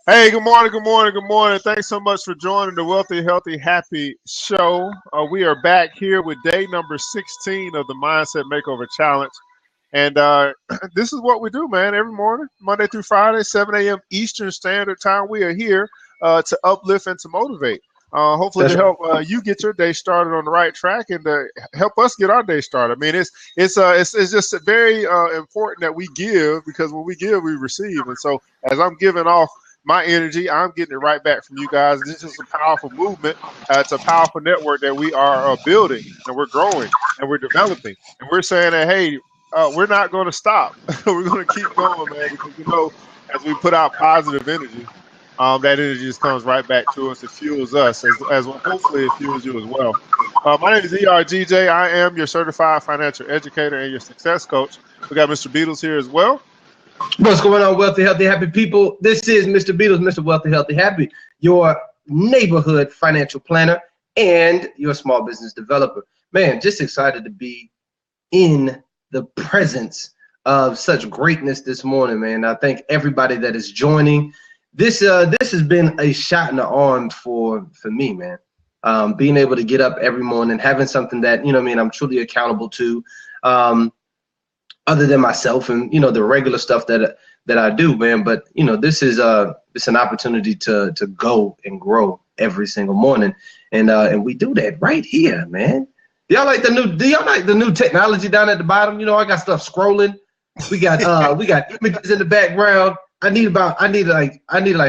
Hey, good morning, good morning, good morning. Thanks so much for joining the Wealthy, Healthy, Happy show. We are back here with day number 16 of the Mindset Makeover Challenge. And this is what we do, man, every morning, Monday through Friday, 7 a.m. Eastern Standard Time. We are here to uplift and to motivate. Hopefully That's to right. help you get your day started on the right track and to help us get our day started. I mean, it's just very important that we give, because when we give, we receive. And so as I'm giving off my energy, I'm getting it right back from you guys. This is a powerful movement. It's a powerful network that we are building, and we're growing, and we're developing, and we're saying that, hey, we're not going to stop. We're going to keep going, man, because as we put out positive energy, that energy just comes right back to us. It fuels us, as well. Hopefully it fuels you as well. My name is ERGJ. I am your certified financial educator and your success coach. We got Mr. Beedles here as well. What's going on, wealthy, healthy, happy people? This is Mr. Beedles, Mr. Wealthy, Healthy, Happy, your neighborhood financial planner and your small business developer. Man, just excited to be in the presence of such greatness this morning, man. I thank everybody that is joining. This has been a shot in the arm for me, man. Being able to get up every morning, having something that, I'm truly accountable to. Other than myself and the regular stuff that I do, man. But this is it's an opportunity to go and grow every single morning, and we do that right here, man. Do y'all like the new technology down at the bottom? I got stuff scrolling. We got images in the background. I need like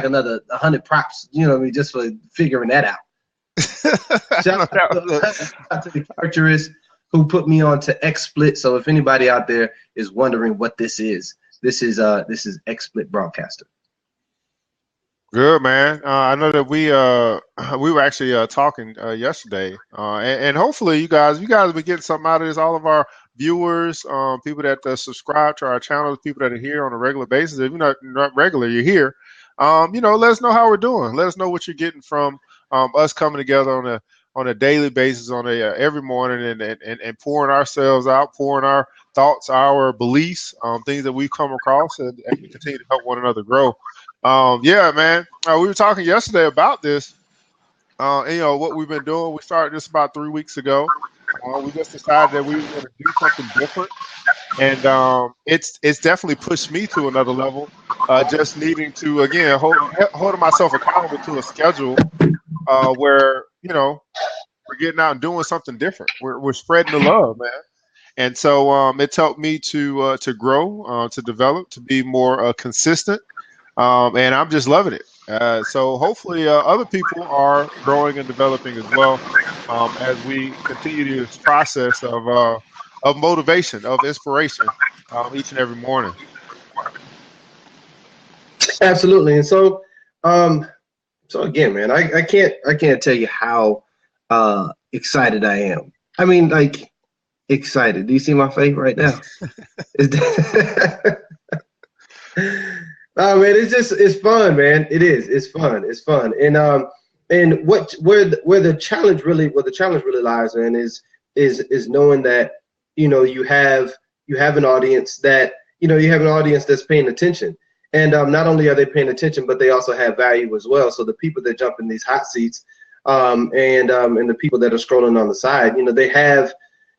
another 100 props, just for figuring that out. Shout out to the characterist who put me on to XSplit. So if anybody out there is wondering what this is XSplit Broadcaster. Good, man. I know that we were actually talking yesterday, and hopefully you guys have been getting something out of this. All of our viewers, people that subscribe to our channel, people that are here on a regular basis. If you're not regular, you're here. Let us know how we're doing. Let us know what you're getting from us coming together on a daily basis, on every morning, and pouring ourselves out, pouring our thoughts, our beliefs, things that we've come across, and we continue to help one another grow. Yeah, man. We were talking yesterday about this. What we've been doing. We started this about 3 weeks ago. We just decided that we were going to do something different, and it's definitely pushed me to another level. Just needing to again holding myself accountable to a schedule where we're getting out and doing something different. We're spreading the love, man. And so it's helped me to grow, to develop, to be more consistent. And I'm just loving it. So hopefully other people are growing and developing as well, as we continue this process of motivation, of inspiration, each and every morning. Absolutely. And so again, man, I can't tell you how excited I am. I mean, like, excited. Do you see my face right now? Oh man, it's fun, man. It is. It's fun. It's fun. And where the challenge really lies, man, is knowing that you have an audience that's paying attention, and not only are they paying attention, but they also have value as well. So the people that jump in these hot seats, and the people that are scrolling on the side, they have,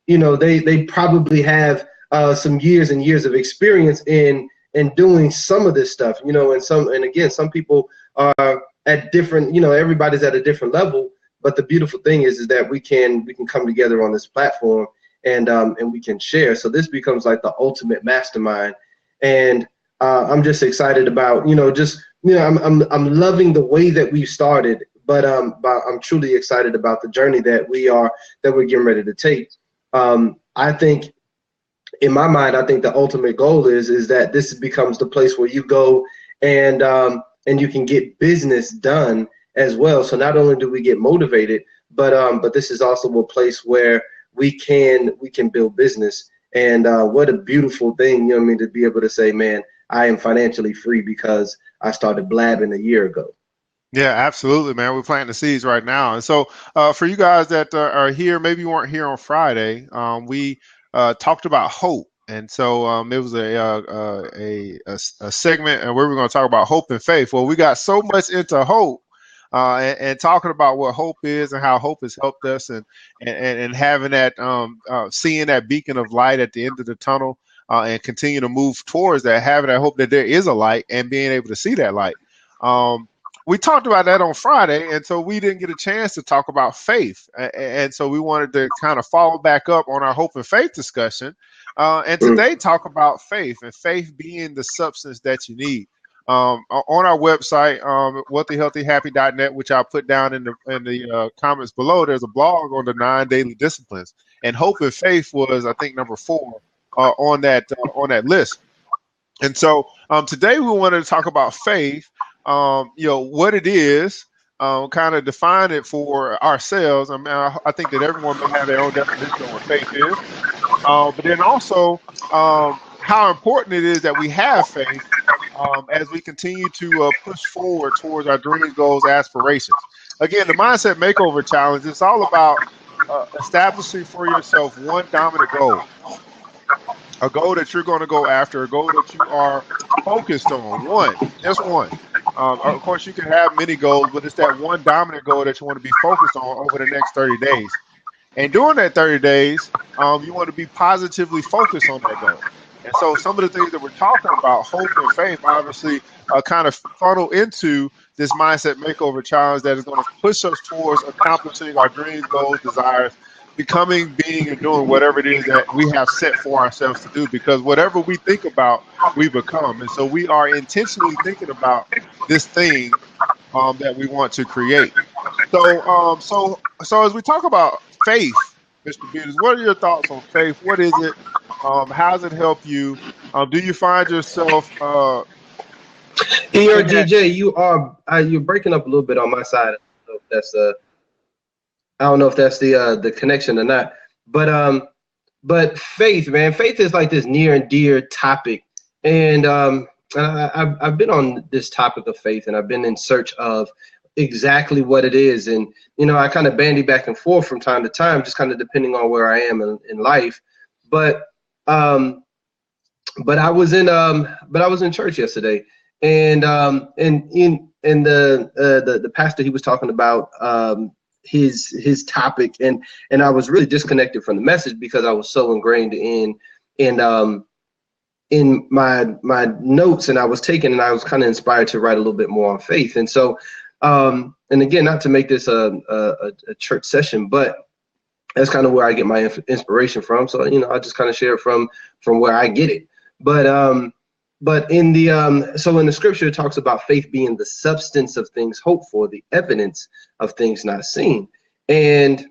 they probably have some years and years of experience in doing some of this stuff, and again, some people are at different, everybody's at a different level. But the beautiful thing is that we can come together on this platform and we can share. So this becomes like the ultimate mastermind. And I'm just excited about, I'm loving the way that we've started, but I'm truly excited about the journey that we're getting ready to take. I think, in my mind, I think the ultimate goal is that this becomes the place where you go and you can get business done as well. So not only do we get motivated, but this is also a place where we can build business. And what a beautiful thing, to be able to say, man, I am financially free because I started blabbing a year ago. Yeah, absolutely, man. We're planting the seeds right now. And so for you guys that are here, maybe you weren't here on Friday, we talked about hope. And so it was a segment, and we were going to talk about hope and faith. Well, we got so much into hope, and talking about what hope is and how hope has helped us, and having that seeing that beacon of light at the end of the tunnel, and continue to move towards that, having that hope that there is a light and being able to see that light. We talked about that on Friday, and so we didn't get a chance to talk about faith, and so we wanted to kind of follow back up on our hope and faith discussion. And today, talk about faith, and faith being the substance that you need. On our website, wealthyhealthyhappy.net, which I'll put down in the comments below, there's a blog on the 9 daily disciplines, and hope and faith was, I think, number 4 on that list. And so today we wanted to talk about faith. What it is, kind of define it for ourselves. I mean, I think that everyone may have their own definition of what faith is. But then also how important it is that we have faith as we continue to push forward towards our dreams, goals, aspirations. Again, the Mindset Makeover Challenge, it's all about establishing for yourself one dominant goal, a goal that you're going to go after, a goal that you are focused on, just one. Of course, you can have many goals, but it's that one dominant goal that you want to be focused on over the next 30 days. And during that 30 days, you want to be positively focused on that goal. And so some of the things that we're talking about, hope and faith, obviously kind of funnel into this Mindset Makeover Challenge that is going to push us towards accomplishing our dreams, goals, desires, becoming, being, and doing whatever it is that we have set for ourselves to do. Because whatever we think about, we become. And so we are intentionally thinking about this thing that we want to create. So as we talk about faith, Mr. Beedles, what are your thoughts on faith? What is it? How does it help you? Do you find yourself ERGJ, you're breaking up a little bit on my side. I don't know if that's the connection or not. But faith, man, faith is like this near and dear topic. And I've been on this topic of faith, and I've been in search of exactly what it is. And I kind of bandy back and forth from time to time, just kind of depending on where I am in life. But I was in church yesterday, and the pastor, he was talking about his topic, and I was really disconnected from the message because I was so ingrained in my notes, and I was kind of inspired to write a little bit more on faith. And so and again, not to make this a church session, but that's kind of where I get my inspiration from. So I just kind of share it from where I get it. But in the scripture, it talks about faith being the substance of things hoped for, the evidence of things not seen. And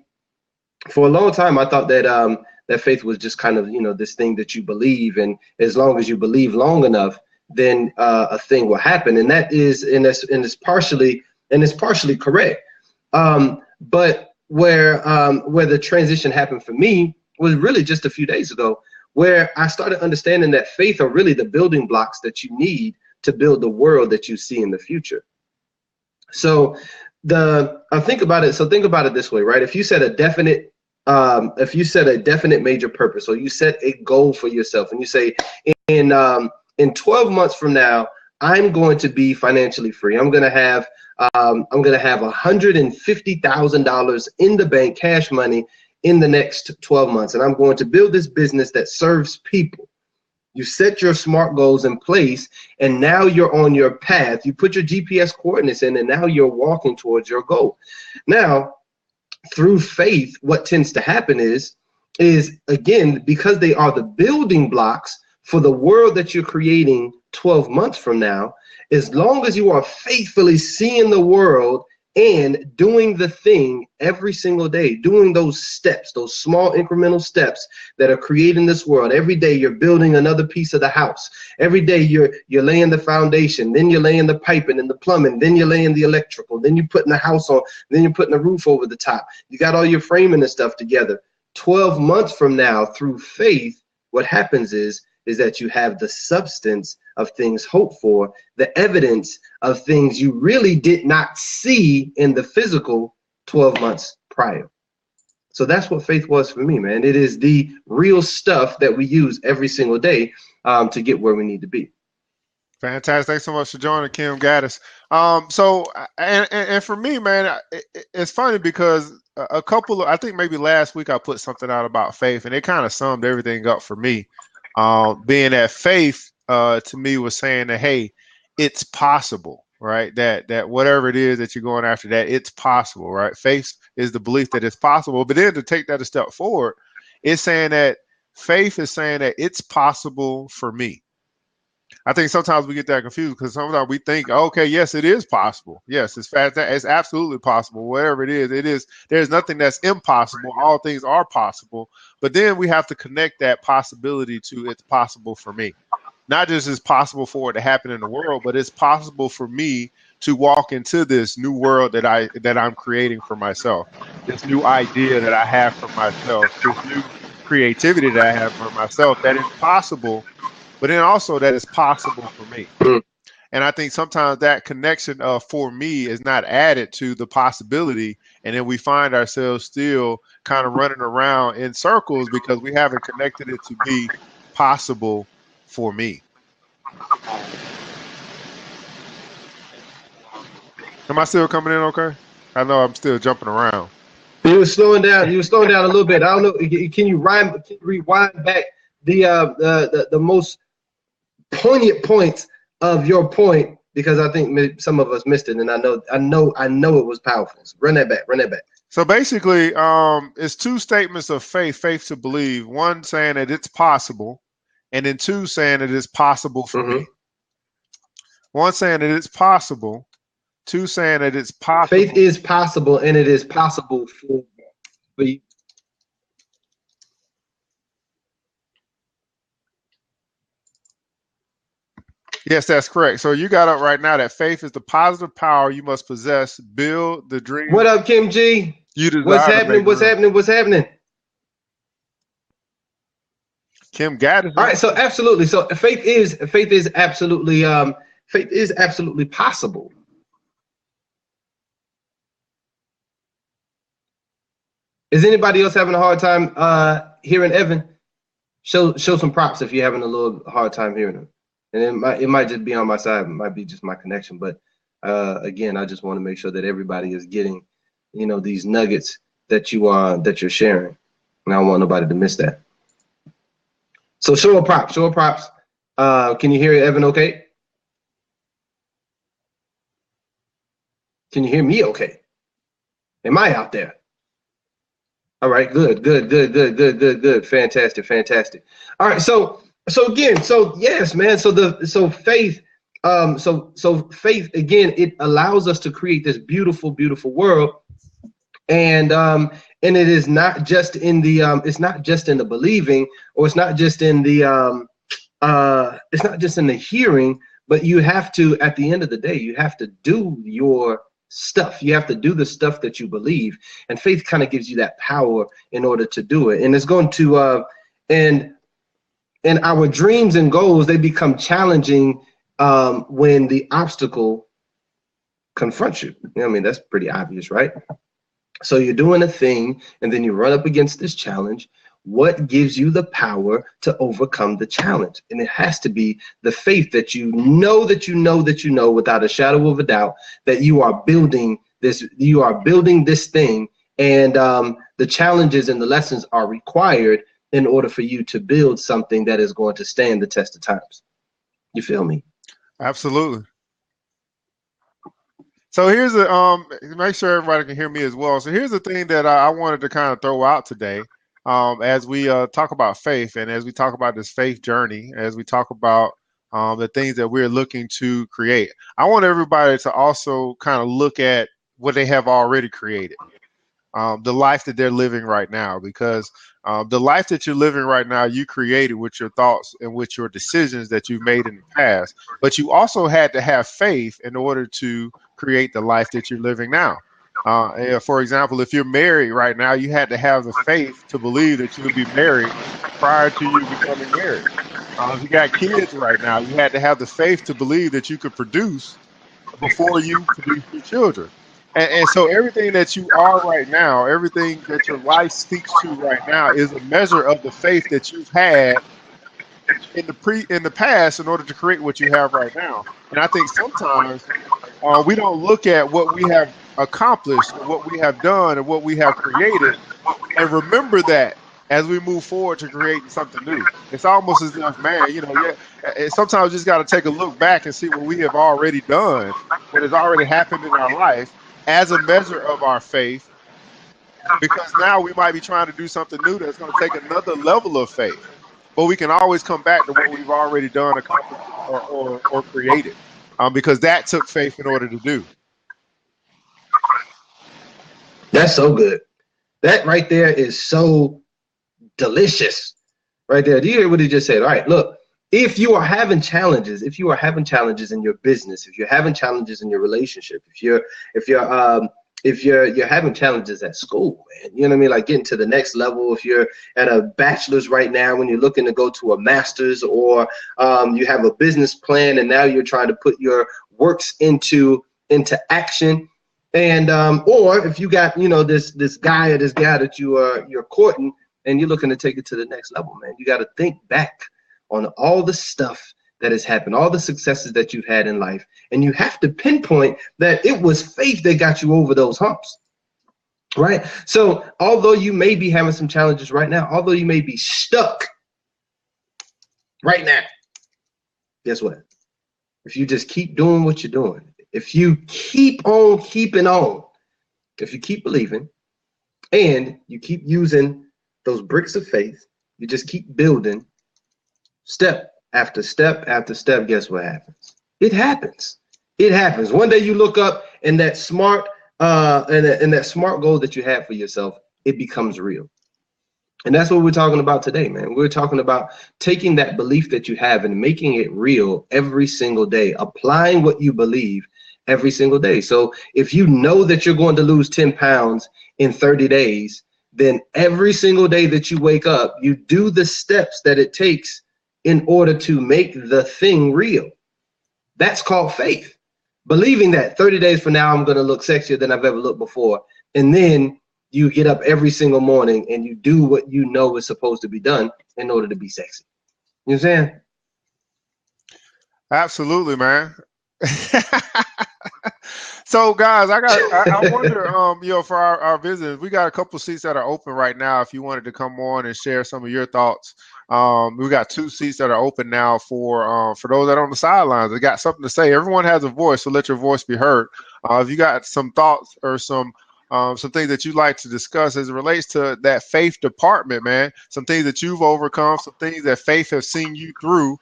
for a long time, I thought that that faith was just kind of this thing that you believe, and as long as you believe long enough, then a thing will happen. And that is, and it's partially correct. But where the transition happened for me was really just a few days ago, where I started understanding that faith are really the building blocks that you need to build the world that you see in the future. So think about it this way, right? If you set a definite major purpose, or you set a goal for yourself, and you say, in 12 months from now, I'm going to be financially free. I'm going to have $150,000 in the bank, cash money, in the next 12 months, and I'm going to build this business that serves people. You set your SMART goals in place, and now you're on your path. You put your GPS coordinates in, and now you're walking towards your goal. Now, through faith, what tends to happen is again, because they are the building blocks for the world that you're creating 12 months from now, as long as you are faithfully seeing the world and doing the thing every single day, doing those steps, those small incremental steps that are creating this world. Every day you're building another piece of the house. Every day you're laying the foundation, then you're laying the piping and the plumbing, then you're laying the electrical, then you're putting the house on, then you're putting the roof over the top. You got all your framing and stuff together. 12 months from now, through faith, what happens is that you have the substance of things hoped for, the evidence of things you really did not see in the physical 12 months prior. So that's what faith was for me, man. It is the real stuff that we use every single day to get where we need to be. Fantastic. Thanks so much for joining, Kim Gaddis. And for me, man, it's funny because a couple of, I think maybe last week I put something out about faith, and it kind of summed everything up for me. Being that faith to me was saying that, hey, it's possible, right? That whatever it is that you're going after, that it's possible, right? Faith is the belief that it's possible. But then to take that a step forward, it's saying that faith is saying that it's possible for me. I think sometimes we get that confused because sometimes we think, okay, yes, it is possible. Yes, it's fast. It's absolutely possible. Whatever it is, it is. There's nothing that's impossible. All things are possible. But then we have to connect that possibility to it's possible for me. Not just it's possible for it to happen in the world, but it's possible for me to walk into this new world that I'm creating for myself. This new idea that I have for myself. This new creativity that I have for myself. That is possible. But then also that it's possible for me. And I think sometimes that connection of for me is not added to the possibility. And then we find ourselves still kind of running around in circles because we haven't connected it to be possible for me. Am I still coming in okay? I know I'm still jumping around. You were slowing down. You were slowing down a little bit. I don't know. Can you rewind back the most poignant points of your point, because I think maybe some of us missed it, and I know it was powerful. So run that back. So basically, it's two statements of faith to believe. One saying that it's possible, and then two saying that it's possible for me. One saying that it's possible, two saying that it's possible. Faith is possible, and it is possible for you. Yes, that's correct. So you got up right now that faith is the positive power you must possess, build the dream. What up, Kim G? What's happening? Kim Gaddis. All right, so absolutely. So faith is absolutely possible. Is anybody else having a hard time hearing Evan? Show some props if you're having a little hard time hearing him. And it might just be on my side. It might be just my connection. But again, I just want to make sure that everybody is getting, these nuggets that you're sharing. And I don't want nobody to miss that. So show a prop. Can you hear Evan okay? Can you hear me okay? Am I out there? All right, good. Fantastic. All right, so yes, man. So faith, faith again, it allows us to create this beautiful world, and it is not just in the believing, or it's not just in the hearing, but you have to, at the end of the day, you have to do your stuff. You have to do the stuff that you believe, and faith kind of gives you that power in order to do it. And it's going to and our dreams and goals, they become challenging when the obstacle confronts you. I mean, that's pretty obvious, right? So you're doing a thing, and then you run up against this challenge. What gives you the power to overcome the challenge? And it has to be the faith that you know without a shadow of a doubt that you are building this thing, and the challenges and the lessons are required in order for you to build something that is going to stand the test of times. You feel me? Absolutely. So here's make sure everybody can hear me as well. So here's the thing that I wanted to kind of throw out today. As we talk about faith, and as we talk about this faith journey, as we talk about the things that we're looking to create, I want everybody to also kind of look at what they have already created, the life that they're living right now, because the life that you're living right now, you created with your thoughts and with your decisions that you've made in the past, but you also had to have faith in order to create the life that you're living now. For example, if you're married right now, you had to have the faith to believe that you would be married prior to you becoming married. If you got kids right now, you had to have the faith to believe that you could produce before you produce your children. And so everything that you are right now, everything that your life speaks to right now, is a measure of the faith that you've had in the past in order to create what you have right now. And I think sometimes we don't look at what we have accomplished, or what we have done, and what we have created, and remember that as we move forward to creating something new. It's almost as if, man, yeah. Sometimes you just got to take a look back and see what we have already done, what has already happened in our life, as a measure of our faith, because now we might be trying to do something new that's going to take another level of faith. But we can always come back to what we've already done, accomplished, or created, because that took faith in order to do. That's so good. That right there is so delicious. Right there. Do you hear what he just said? All right, look. If you are having challenges, in your business, if you're having challenges in your relationship, if you're having challenges at school, man, you know what I mean, like getting to the next level, if you're at a bachelor's right now, when you're looking to go to a master's, or you have a business plan and now you're trying to put your works into action, and or if you got this guy or this guy that you're courting and you're looking to take it to the next level, man, you got to think back on all the stuff that has happened, all the successes that you've had in life. And you have to pinpoint that it was faith that got you over those humps, right? So although you may be having some challenges right now, although you may be stuck right now, guess what? If you just keep doing what you're doing, if you keep on keeping on, if you keep believing, and you keep using those bricks of faith, you just keep building, step after step after step, guess what happens? It happens. It happens. One day you look up and that smart and that smart goal that you have for yourself, it becomes real. And that's what we're talking about today, man. We're talking about taking that belief that you have and making it real every single day, applying what you believe every single day. So if you know that you're going to lose 10 pounds in 30 days, then every single day that you wake up, you do the steps that it takes in order to make the thing real. That's called faith. Believing that 30 days from now, I'm going to look sexier than I've ever looked before. And then you get up every single morning and you do what you know is supposed to be done in order to be sexy. You know what I'm saying? Absolutely, man. So guys, I wonder, for our visitors, we got a couple seats that are open right now. If you wanted to come on and share some of your thoughts, we got 2 seats that are open now for those that are on the sidelines. They got something to say. Everyone has a voice, so let your voice be heard. If you got some thoughts or some things that you'd like to discuss as it relates to that faith department, man, some things that you've overcome, some things that faith has seen you through,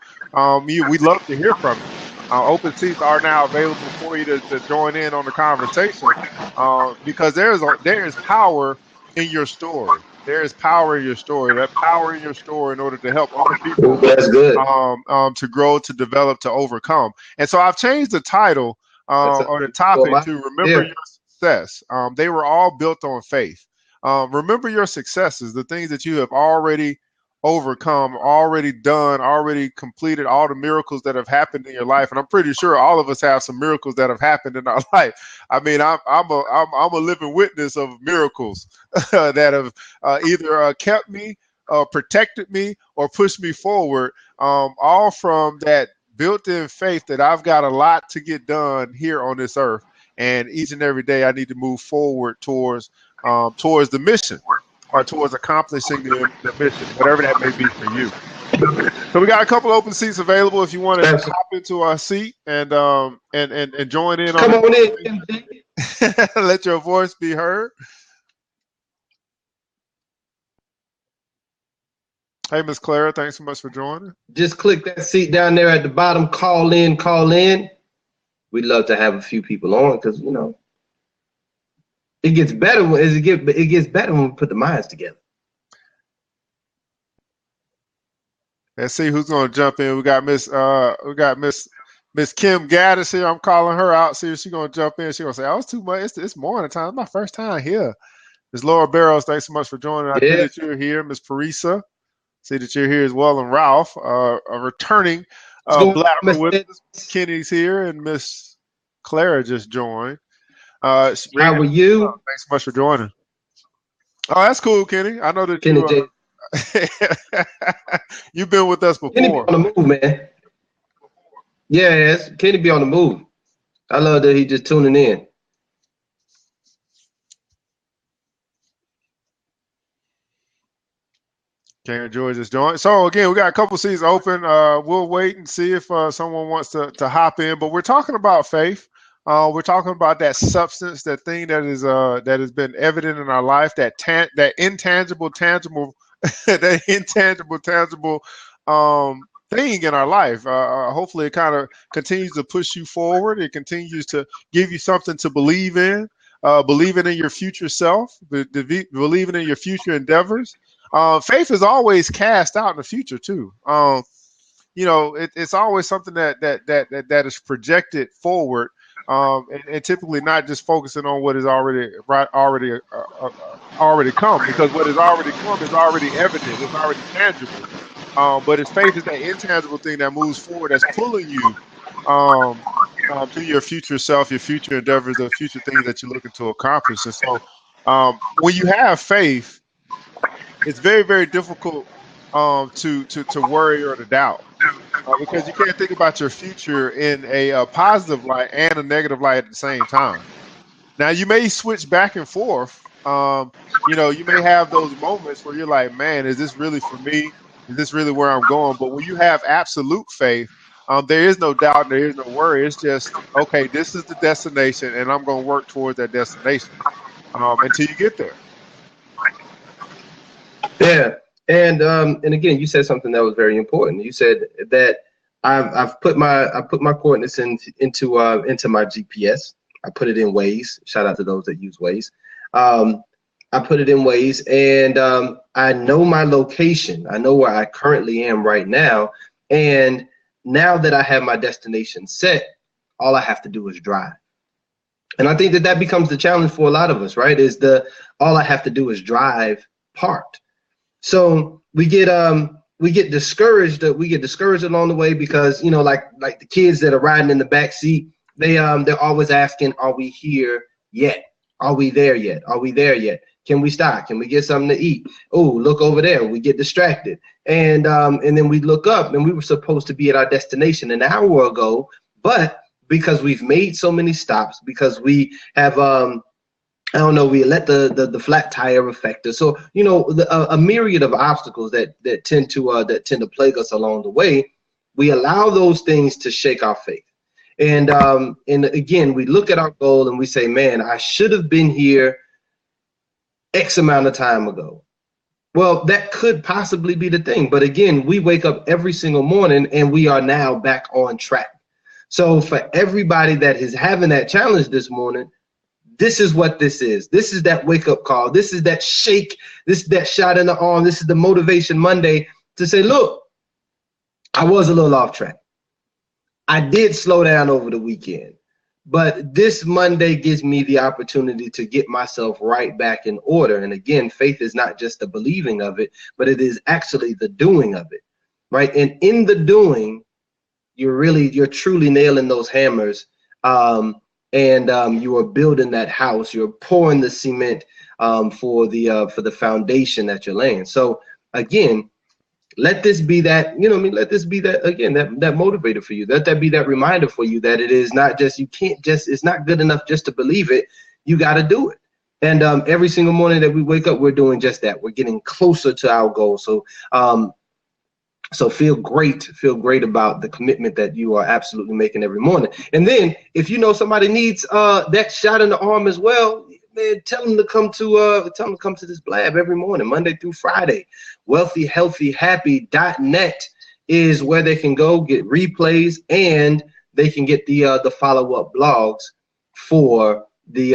we'd love to hear from you. Open seats are now available for you to join in on the conversation, because there is power in your story. There is power in your story. That power in your story in order to help other people. That's good. To grow, to develop, to overcome. And so I've changed the title or the topic to Remember Your Success. They were all built on faith. Remember your successes, the things that you have already overcome, already done, already completed, all the miracles that have happened in your life. And I'm pretty sure all of us have some miracles that have happened in our life. I mean, I'm a living witness of miracles that have either kept me, protected me, or pushed me forward, all from that built-in faith that I've got a lot to get done here on this earth. And each and every day I need to move forward towards the mission, or towards accomplishing the mission, whatever that may be for you. So we got a couple open seats available if you want to hop into our seat and join in. Come on in. Let your voice be heard. Hey, Miss Clara, thanks so much for joining. Just click that seat down there at the bottom. Call in, call in. We'd love to have a few people on because, it gets better when we put the minds together. Let's see who's going to jump in. We got Miss Kim Gaddis here. I'm calling her out. See if she's going to jump in. She's going to say, "Oh, it's too much. It's morning time. It's my first time here." Miss Laura Barrows, thanks so much for joining. I see that you're here. Miss Parisa, see that you're here as well. And Ralph, a returning Black with us. Kenny's here, and Miss Clara just joined. It's ready. How are you, Thanks so much for joining. Oh, that's cool, Kenny. I know that Kenny you J? you've been with us Kenny be before. on the move, man. Yes, Kenny be on the move. I love that he just tuning in. Can't enjoy this joint. So again, we got a couple seats open. We'll wait and see if someone wants to hop in. But we're talking about faith. We're talking about that substance, that thing that has been evident in our life, that intangible, tangible, that intangible, tangible thing in our life. Hopefully, it kind of continues to push you forward. It continues to give you something to believe in. Believing in your future self, believing in your future endeavors. Faith is always cast out in the future too. It's always something that is projected forward, and typically not just focusing on what is already come, because what is already come is already evident, it's already tangible. But its faith is that intangible thing that moves forward, that's pulling you um, to your future self, your future endeavors, the future things that you're looking to accomplish. And so, when you have faith, it's very, very difficult to worry or to doubt, because you can't think about your future in a positive light and a negative light at the same time. Now, you may switch back and forth. You may have those moments where you're like, man, is this really for me? Is this really where I'm going? But when you have absolute faith, there is no doubt and there is no worry. It's just, okay, this is the destination and I'm going to work towards that destination until you get there. Yeah, and again, you said something that was very important. You said that I put my coordinates into my GPS. I put it in Waze. Shout out to those that use Waze. Um, I put it in Waze, and I know my location. I know where I currently am right now, and now that I have my destination set, all I have to do is drive. And I think that that becomes the challenge for a lot of us, right? Is the all I have to do is drive part. So we get discouraged. We get discouraged along the way because like the kids that are riding in the back seat, they're always asking, "Are we here yet? Are we there yet? Are we there yet? Can we stop? Can we get something to eat? Oh, look over there." We get distracted, and then we look up, and we were supposed to be at our destination an hour ago, but because we've made so many stops, because we have I don't know, we let the flat tire affect us. So a myriad of obstacles that tend to plague us along the way. We allow those things to shake our faith. And again, we look at our goal and we say, man, I should have been here X amount of time ago. Well, that could possibly be the thing. But again, we wake up every single morning and we are now back on track. So for everybody that is having that challenge this morning, this is what this is. This is that wake up call. This is that shake. This is that shot in the arm. This is the motivation Monday to say, look, I was a little off track. I did slow down over the weekend, but this Monday gives me the opportunity to get myself right back in order. And again, faith is not just the believing of it, but it is actually the doing of it, right? And in the doing, you're truly nailing those hammers. And you are building that house. You're pouring the cement for the foundation that you're laying. So again, let this be that, let this be that, again, that motivator for you. Let that be that reminder for you that it is not just, it's not good enough just to believe it. You got to do it. And every single morning that we wake up, we're doing just that. We're getting closer to our goal. So feel great about the commitment that you are absolutely making every morning. And then if somebody needs that shot in the arm as well, man, tell them to come to this blab every morning, Monday through Friday. Wealthyhealthyhappy.net is where they can go get replays, and they can get the follow-up blogs for the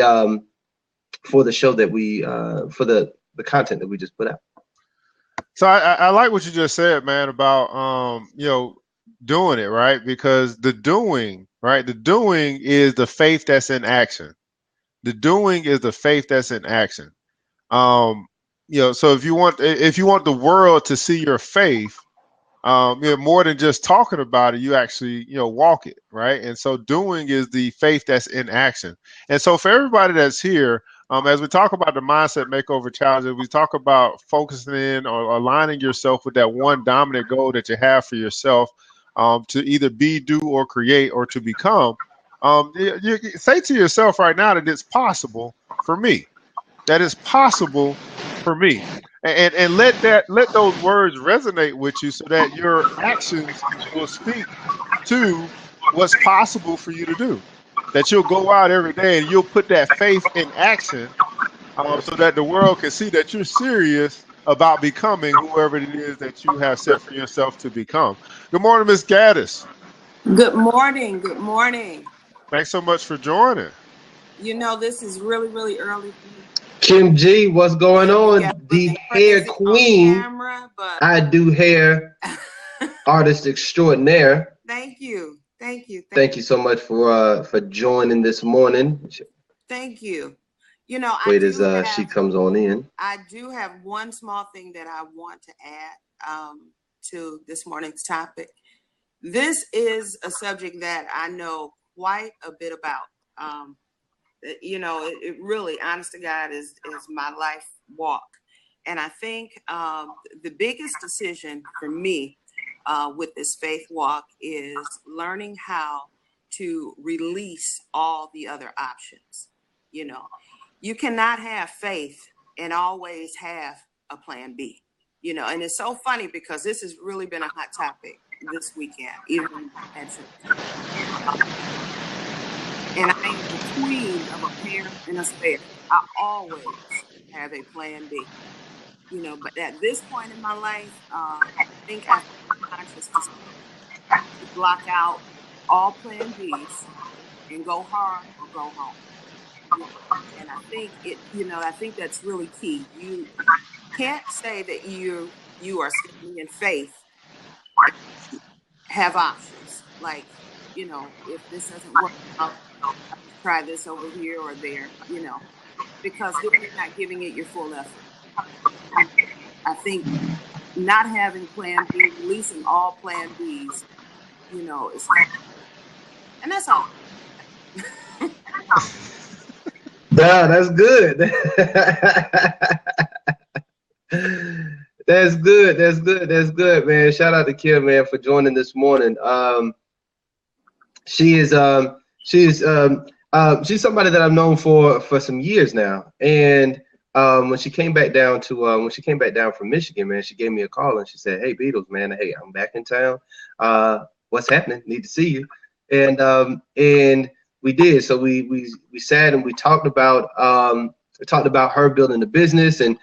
show that we for the content that we just put out. So I like what you just said, man, about doing it, right? Because the doing is the faith that's in action. The doing is the faith that's in action. So if you want the world to see your faith, More than just talking about it, you actually, walk it, right? And so doing is the faith that's in action. And so for everybody that's here, as we talk about the mindset makeover challenges, we talk about focusing in or aligning yourself with that one dominant goal that you have for yourself, to either be, do, or create, or to become. You say to yourself right now that it's possible for me. That is possible for me. And let those words resonate with you so that your actions will speak to what's possible for you to do. That you'll go out every day and you'll put that faith in action, so that the world can see that you're serious about becoming whoever it is that you have set for yourself to become. Good morning, Miss Gaddis. Good morning. Good morning. Thanks so much for joining. This is really, really early for me. Kim G, what's going on? The hair queen. Camera, but I do hair artist extraordinaire. Thank you. Thank you. Thank you so much for joining this morning. Thank you. Wait as she comes on in. I do have one small thing that I want to add to this morning's topic. This is a subject that I know quite a bit about. It really, honest to God, is my life walk. And I think the biggest decision for me with this faith walk is learning how to release all the other options. You cannot have faith and always have a plan B. And it's so funny because this has really been a hot topic this weekend, even at church. And I am the queen of a pair and a spare. I always have a plan B. But at this point in my life, I think I have conscious to block out all plan Bs and go hard or go home. And I think I think that's really key. You can't say that you are sitting in faith, have options. Like, if this doesn't work out, try this over here or there, because then you're not giving it your full effort. I think not having plan B, releasing all plan Bs, is, and that's all. Yeah, that's good. That's good. That's good. That's good, man. Shout out to Kim, man, for joining this morning. She's somebody that I've known for some years now. And when she came back down from Michigan, man, she gave me a call and she said, "Hey, Beedles, man, hey, I'm back in town. What's happening? Need to see you." And we did. So we sat and we talked about her building a business and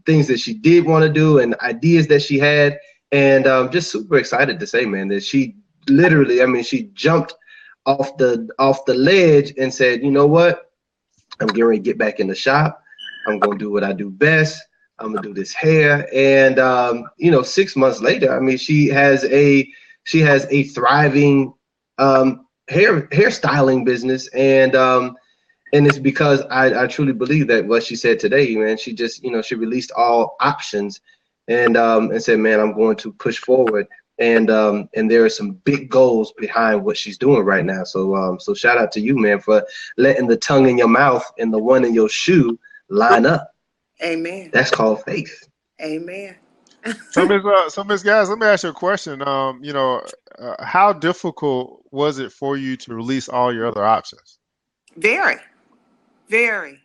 things that she did want to do and ideas that she had, and just super excited to say, man, that she literally, she jumped off the ledge and said, "You know what? I'm getting ready to get back in the shop. I'm gonna do what I do best. I'm gonna do this hair." And 6 months later, she has a thriving hairstyling business, and it's because I truly believe that what she said today, man, she just, she released all options and said, "Man, I'm going to push forward." And there are some big goals behind what she's doing right now. So shout out to you, man, for letting the tongue in your mouth and the one in your shoe line up. Amen. That's called faith. Amen. So Miss Guys, let me ask you a question. How difficult was it for you to release all your other options? Very, very,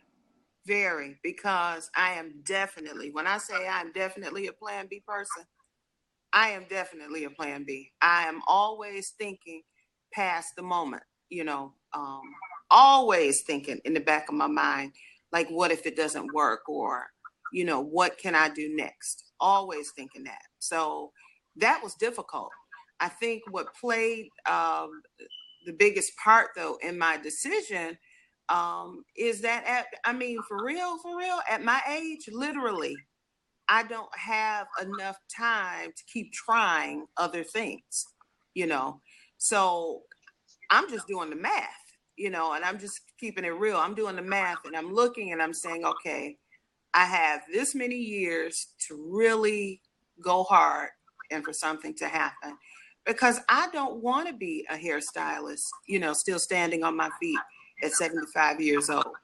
very, because I am definitely, when I say I'm definitely a plan B person, I am definitely a plan B. I am always thinking past the moment, always thinking in the back of my mind, like, what if it doesn't work? Or, what can I do next? Always thinking that. So that was difficult. I think what played the biggest part, though, in my decision is that, for real, at my age, literally, I don't have enough time to keep trying other things, So I'm just doing the math, and I'm just keeping it real. I'm doing the math and I'm looking and I'm saying, okay, I have this many years to really go hard and for something to happen, because I don't want to be a hairstylist, you know, still standing on my feet at 75 years old,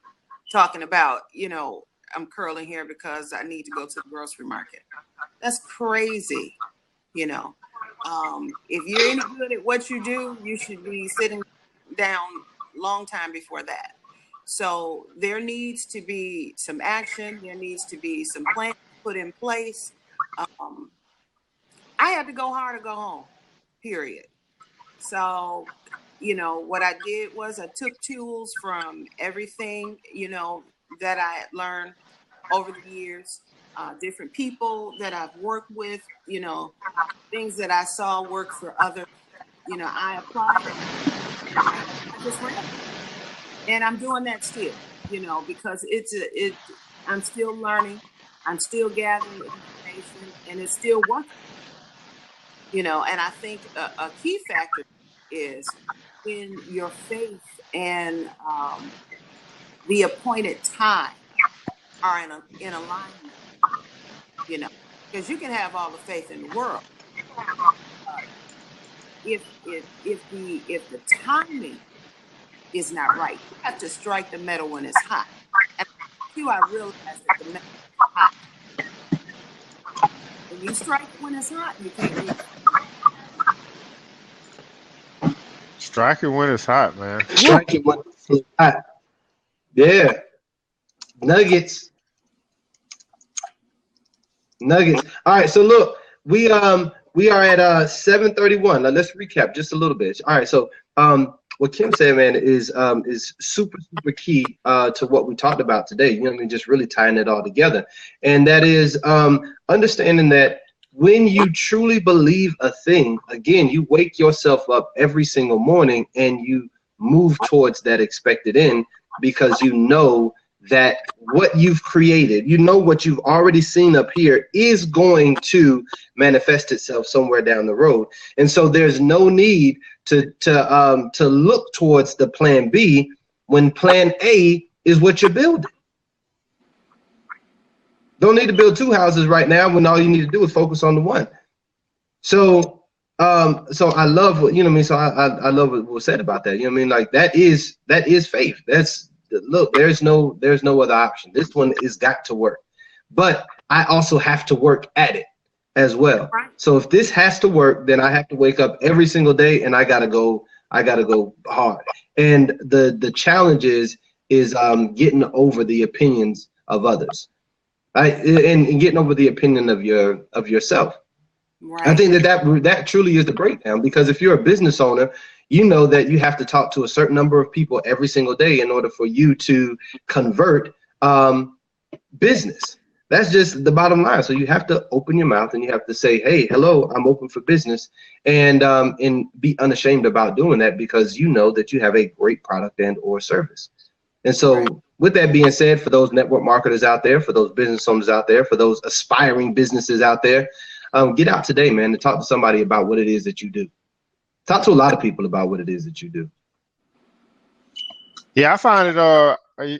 talking about, you know, I'm curling hair because I need to go to the grocery market. That's crazy, you know. If you're any good at what you do, you should be sitting down long time before that. So there needs to be some action. There needs to be some plans put in place. Um, I had to go hard or go home, period. So, you know, what I did was I took tools from everything, you know, that I had learned over the years, different people that I've worked with, you know, things that I saw work for others. You know, I applied it. I just ran it. And I'm doing that still, you know, because I'm still learning, I'm still gathering information, and it's still working, you know. And I think a key factor is when your faith and the appointed time are in alignment, you know, because you can have all the faith in the world. If the timing is not right, you have to strike the metal when it's hot. And I realized that the metal is hot. When you strike it when it's hot, you can't leave. Strike it when it's hot, man. Strike it when it's hot. Yeah. Nuggets. Nuggets. All right, so look, we are at 7:31. Now let's recap just a little bit. All right, so what Kim said, man, is super key to what we talked about today. You know what I mean? Just really tying it all together, and that is understanding that when you truly believe a thing, again, you wake yourself up every single morning and you move towards that expected end because you know that what you've created, you know, what you've already seen up here is going to manifest itself somewhere down the road. And so there's no need to look towards the plan B when plan A is what you're building. Don't need to build two houses right now when all you need to do is focus on the one. So so I love what, you know what I mean? So I love what was said about that. You know what I mean? Like that is faith. That's, look, there's no other option. This one is got to work, but I also have to work at it as well. Right. So if this has to work, then I have to wake up every single day and I gotta go hard. And the challenge is getting over the opinions of others, right? And getting over the opinion of yourself. Right. I think that truly is the breakdown, because if you're a business owner, you know that you have to talk to a certain number of people every single day in order for you to convert business. That's just the bottom line. So you have to open your mouth and you have to say, hey, hello, I'm open for business, and be unashamed about doing that, because you know that you have a great product and or service. And so Right. with that being said, for those network marketers out there, for those business owners out there, for those aspiring businesses out there, get out today, man, and talk to somebody about what it is that you do. Talk to a lot of people about what it is that you do. Yeah, I find it.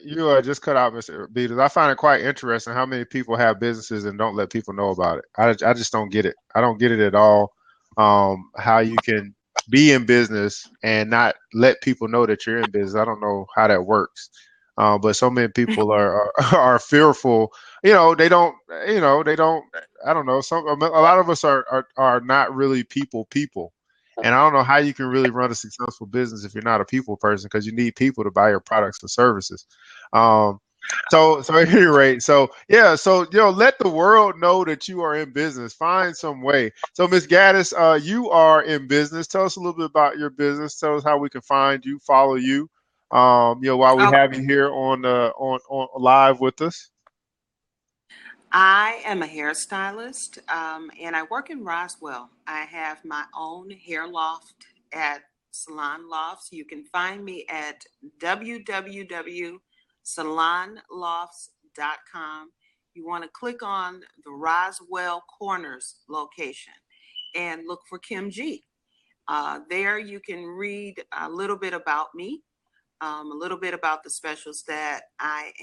You just cut out, Mr. Beedles. I find it quite interesting how many people have businesses and don't let people know about it. I just don't get it. I don't get it at all. How you can be in business and not let people know that you're in business. I don't know how that works. But so many people are fearful. You know, they don't. You know, they don't. I don't know. A lot of us are not really people. And I don't know how you can really run a successful business if you're not a people person, because you need people to buy your products and services. So at any rate, so yeah, so let the world know that you are in business. Find some way. So Miss Gaddis, you are in business. Tell us a little bit about your business. Tell us how we can find you, follow you. While we have you here on live with us. I am a hairstylist, and I work in Roswell. I have my own hair loft at Salon Lofts. You can find me at www.salonlofts.com. You want to click on the Roswell Corners location and look for Kim G. There you can read a little bit about me, a little bit about the specials that I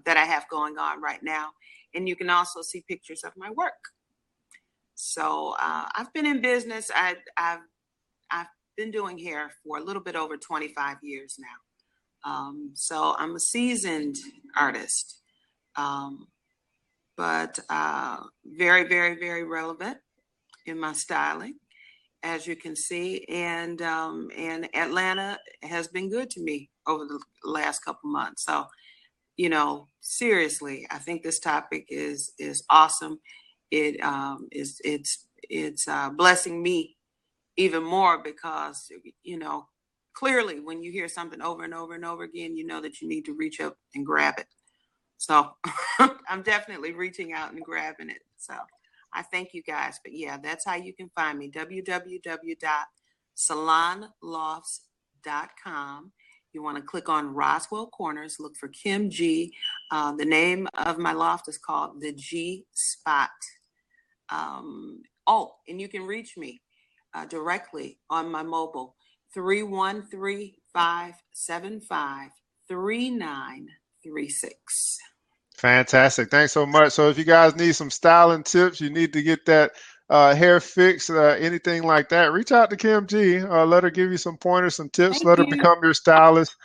have going on right now. And you can also see pictures of my work. So I've been in business. I've been doing hair for a little bit over 25 years now. So I'm a seasoned artist, but very, very, very relevant in my styling, as you can see. And Atlanta has been good to me over the last couple months. So, you know, seriously, I think this topic is awesome. It's blessing me even more because, you know, clearly when you hear something over and over and over again, you know that you need to reach up and grab it. So I'm definitely reaching out and grabbing it. So I thank you guys. But yeah, that's how you can find me. www.salonlofts.com. You want to click on Roswell Corners, look for Kim G. The name of my loft is called The G Spot. Oh, and you can reach me directly on my mobile, 313-575-3936. Fantastic. Thanks so much. So if you guys need some styling tips, you need to get that hair fixed, anything like that, reach out to Kim G. Let her give you some pointers, some tips. Thank Let her you. become your stylist.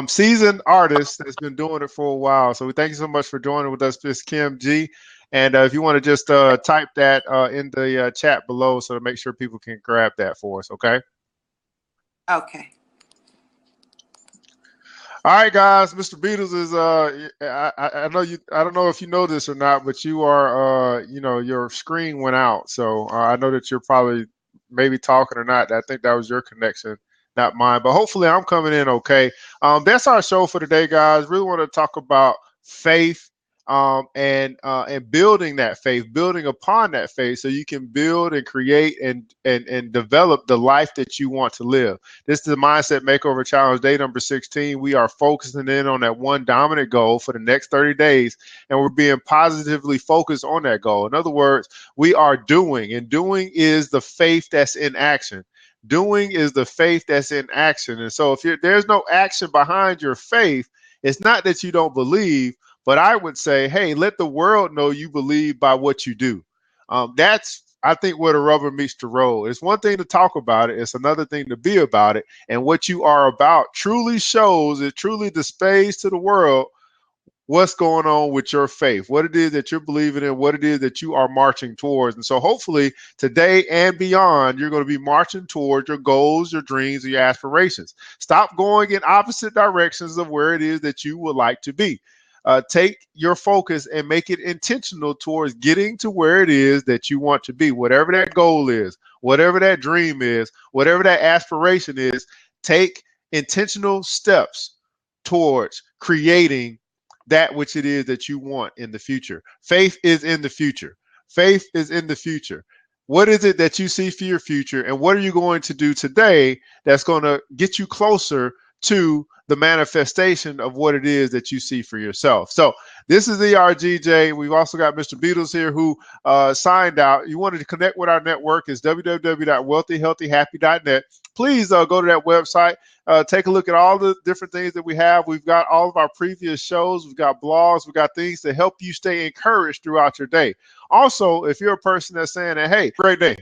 Seasoned artist that's been doing it for a while. So we thank you so much for joining with us, Miss Kim G. And if you want to just type that in the chat below, so to make sure people can grab that for us, okay? Okay. All right, guys. Mr. Beedles is I know you. I don't know if you know this or not, but you are you know, your screen went out, so I know that you're probably maybe talking or not. I think that was your connection, not mine. But hopefully, I'm coming in okay. That's our show for today, guys. Really want to talk about faith. And building that faith, building upon that faith, so you can build and create and develop the life that you want to live. This is the Mindset Makeover Challenge, day number 16. We are focusing in on that one dominant goal for the next 30 days, and we're being positively focused on that goal. In other words, we are doing, and doing is the faith that's in action. Doing is the faith that's in action. And so if there's no action behind your faith, it's not that you don't believe, but I would say, hey, let the world know you believe by what you do. That's, I think, where the rubber meets the road. It's one thing to talk about it. It's another thing to be about it. And what you are about truly shows, it truly displays to the world what's going on with your faith, what it is that you're believing in, what it is that you are marching towards. And so hopefully today and beyond, you're going to be marching towards your goals, your dreams, and your aspirations. Stop going in opposite directions of where it is that you would like to be. Take your focus and make it intentional towards getting to where it is that you want to be. Whatever that goal is, whatever that dream is, whatever that aspiration is, take intentional steps towards creating that which it is that you want in the future. Faith is in the future. Faith is in the future. What is it that you see for your future, and what are you going to do today that's going to get you closer to the manifestation of what it is that you see for yourself? So this is ERGJ. We've also got Mr. Beedles here who signed out. You wanted to connect with our network is www.wealthyhealthyhappy.net. Please go to that website. Take a look at all the different things that we have. We've got all of our previous shows. We've got blogs. We've got things to help you stay encouraged throughout your day. Also, if you're a person that's saying that, hey, great day,